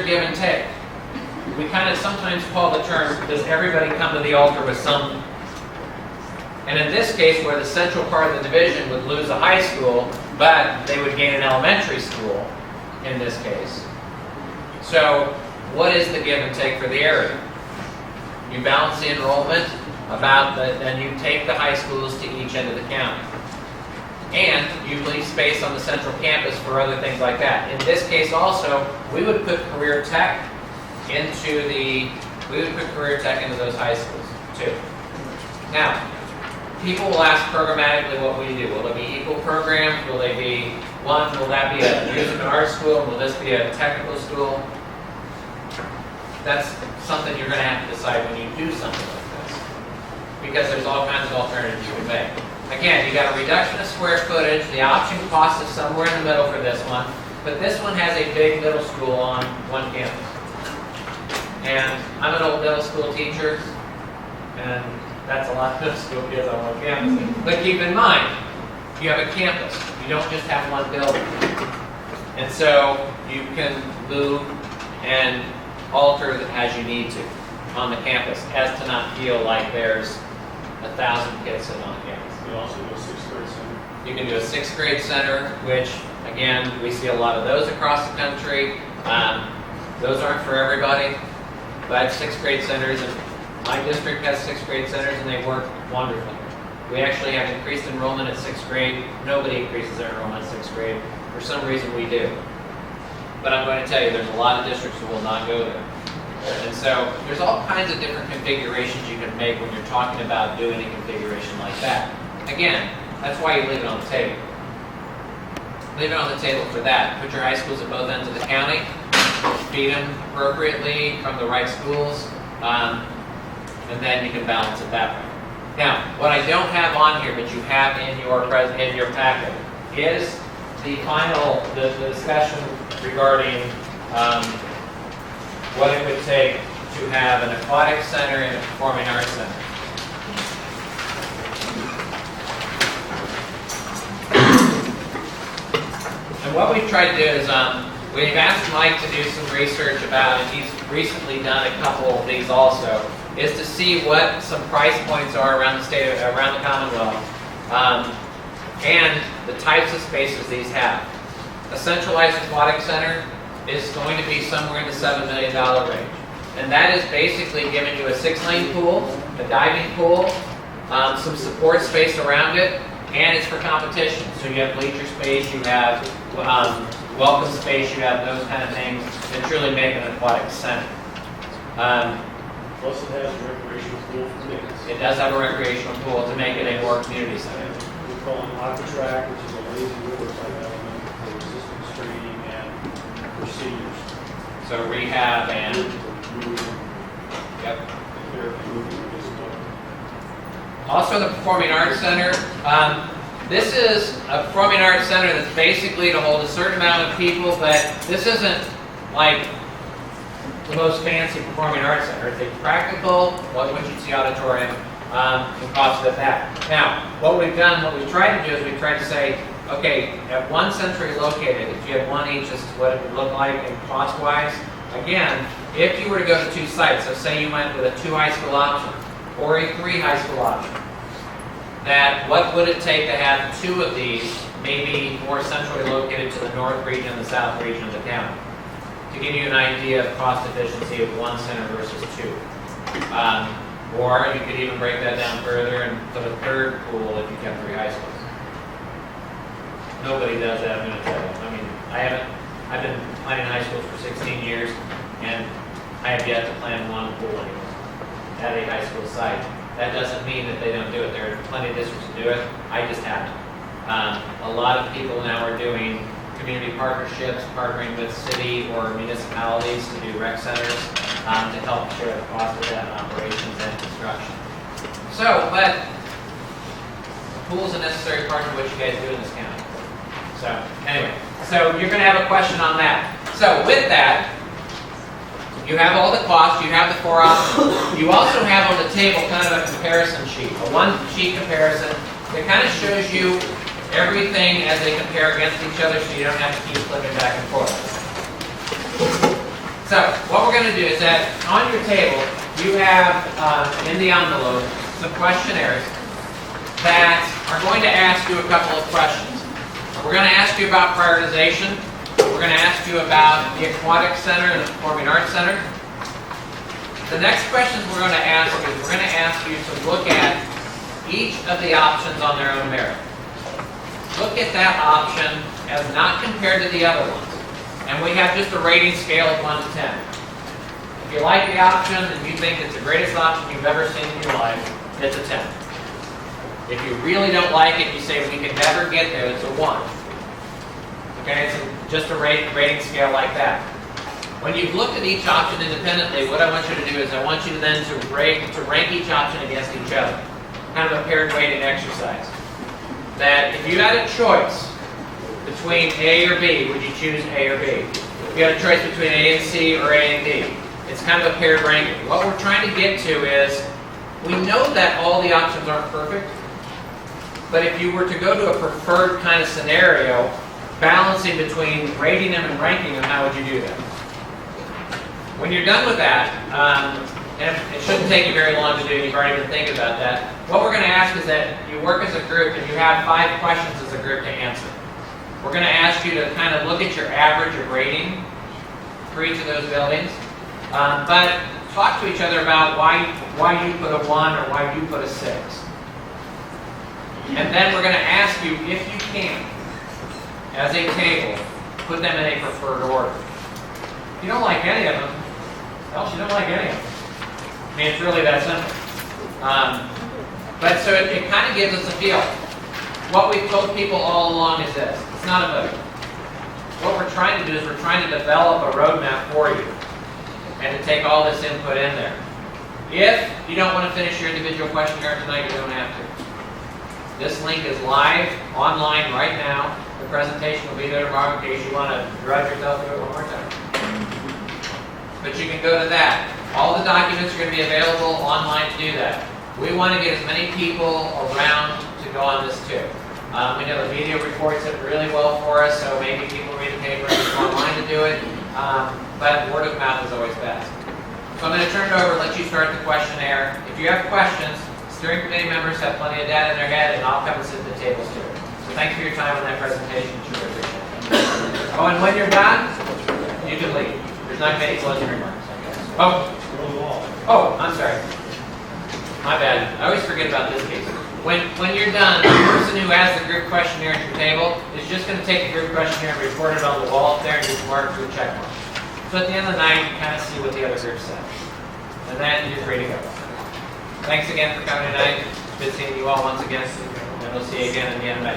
give and take? We kind of sometimes call the term, does everybody come to the altar with some And in this case, where the central part of the division would lose a high school, but they would gain an elementary school in this case. So what is the give and take for the area? You balance the enrollment then you take the high schools to each end of the county. And you leave space on the central campus for other things like that. In this case also, we would put career tech into those high schools too. Now, people will ask programmatically what we do. Will it be equal programs? Will that be a music and art school? Will this be a technical school? That's something you're going to have to decide when you do something like this. Because there's all kinds of alternatives you can make. Again, you got a reduction of square footage. The option cost is somewhere in the middle for this one. But this one has a big middle school on one campus. And I'm an old middle school teacher, and that's a lot of middle school kids on one campus. But keep in mind, you have a campus. You don't just have one building. And so you can move and alter as you need to on the campus, as to not feel like there's 1,000 kids sitting on the campus. You also do a sixth grade center. You can do a sixth grade center, which, again, we see a lot of those across the country. Those aren't for everybody, but sixth grade centers, and my district has sixth grade centers, and they work wonderfully. We actually have increased enrollment at sixth grade. Nobody increases their enrollment at sixth grade. For some reason, we do. But I'm going to tell you, there's a lot of districts who will not go there. And so there's all kinds of different configurations you can make when you're talking about doing a configuration like that. Again, that's why you leave it on the table. Leave it on the table for that. Put your high schools at both ends of the county. Feed them appropriately from the right schools. And then you can balance it that way. Now, what I don't have on here, but you have in your packet, is the discussion regarding what it would take to have an aquatic center and a performing arts center. And what we've tried to do is we've asked Mike to do some research about, and he's recently done a couple of these also, is to see what some price points are around the Commonwealth, and the types of spaces these have. A centralized aquatic center is going to be somewhere in the $7 million range. And that is basically giving you a 6-lane pool, a diving pool, some support space around it, and it's for competition. So you have bleacher space, you have welcome space, you have those kind of things that truly make an aquatic center. Plus it has a recreational pool for kids. It does have a recreational pool to make it a more community center. We call it aqua track, which is a lazy river type element for resistance training and for seniors. So rehab and, yep. Also the Performing Arts Center. This is a Performing Arts Center that's basically to hold a certain amount of people, but this isn't like the most fancy Performing Arts Center. It's a practical, what you'd see auditorium, and cost of that. Now, what we've tried to do is we've tried to say, okay, at one centrally located, if you had one each, this is what it would look like in cost-wise. Again, if you were to go to 2 sites, so say you went with a 2 high school option or a 3 high school option, that what would it take to have 2 of these, maybe more centrally located to the north region and the south region of the county, to give you an idea of cost efficiency of 1 center versus 2. Or you could even break that down further and put a 3rd pool if you kept 3 high schools. Nobody does that, I'm going to tell you. I mean, I've been planning high schools for 16 years, and I have yet to plan 1 pool anymore at a high school site. That doesn't mean that they don't do it. There are plenty of districts that do it. I just haven't. A lot of people now are doing community partnerships, partnering with city or municipalities to do rec centers to help share the cost of that in operations and construction. So, but the pool is a necessary part of what you guys do in this county. So, anyway, so you're going to have a question on that. So, with that, you have all the costs, you have the 4 options. You also have on the table kind of a comparison sheet, a 1-sheet comparison that kind of shows you everything as they compare against each other so you don't have to keep flipping back and forth. So, what we're going to do is that on your table, you have in the envelope some questionnaires that are going to ask you a couple of questions. We're going to ask you about prioritization. We're going to ask you about the Aquatic Center and the Performing Arts Center. The next questions we're going to ask you is we're going to ask you to look at each of the options on their own merit. Look at that option as not compared to the other ones. And we have just a rating scale of 1 to 10. If you like the option and you think it's the greatest option you've ever seen in your life, it's a 10. If you really don't like it, you say we can never get there, it's a 1. Okay, it's just a rating scale like that. When you've looked at each option independently, what I want you to do is I want you then to rank each option against each other. Kind of a paired weighting exercise. That if you had a choice between A or B, would you choose A or B? If you had a choice between A and C or A and D, it's kind of a paired ranking. What we're trying to get to is, we know that all the options aren't perfect, but if you were to go to a preferred kind of scenario, balancing between rating them and ranking them, how would you do that? When you're done with that, and it shouldn't take you very long to do, you've already been thinking about that, what we're going to ask is that you work as a group and you have 5 questions as a group to answer. We're going to ask you to kind of look at your average of rating for each of those buildings, but talk to each other about why you put a 1 or why you put a 6. And then we're going to ask you, if you can, as a table, put them in a preferred order. If you don't like any of them, else you don't like any of them. I mean, it's really that simple. But so it kind of gives us a feel. What we've told people all along is this: it's not a vote. What we're trying to do is we're trying to develop a roadmap for you and to take all this input in there. If you don't want to finish your individual questionnaire tonight, you don't have to. This link is live, online right now. The presentation will be there tomorrow in case you want to drive yourself through it one more time. But you can go to that. All the documents are going to be available online to do that. We want to get as many people around to go on this too. We know the media reports it really well for us, so maybe people read the paper and go online to do it. But word of mouth is always best. So I'm going to turn it over and let you start the questionnaire. If you have questions, steering committee members have plenty of data in their head, and I'll come and sit at the tables too. So thanks for your time on that presentation. Sure appreciate it. Oh, and when you're done, you can leave. There's not many closing remarks. Oh, I'm sorry. My bad. I always forget about this case. When you're done, the person who has the group questionnaire at your table is just going to take the group questionnaire and report it on the wall up there and just mark it with a check mark. So at the end of the night, you kind of see what the other group said. And then you're free to go. Thanks again for coming tonight. It's good seeing you all once again. And we'll see you again in the end of May.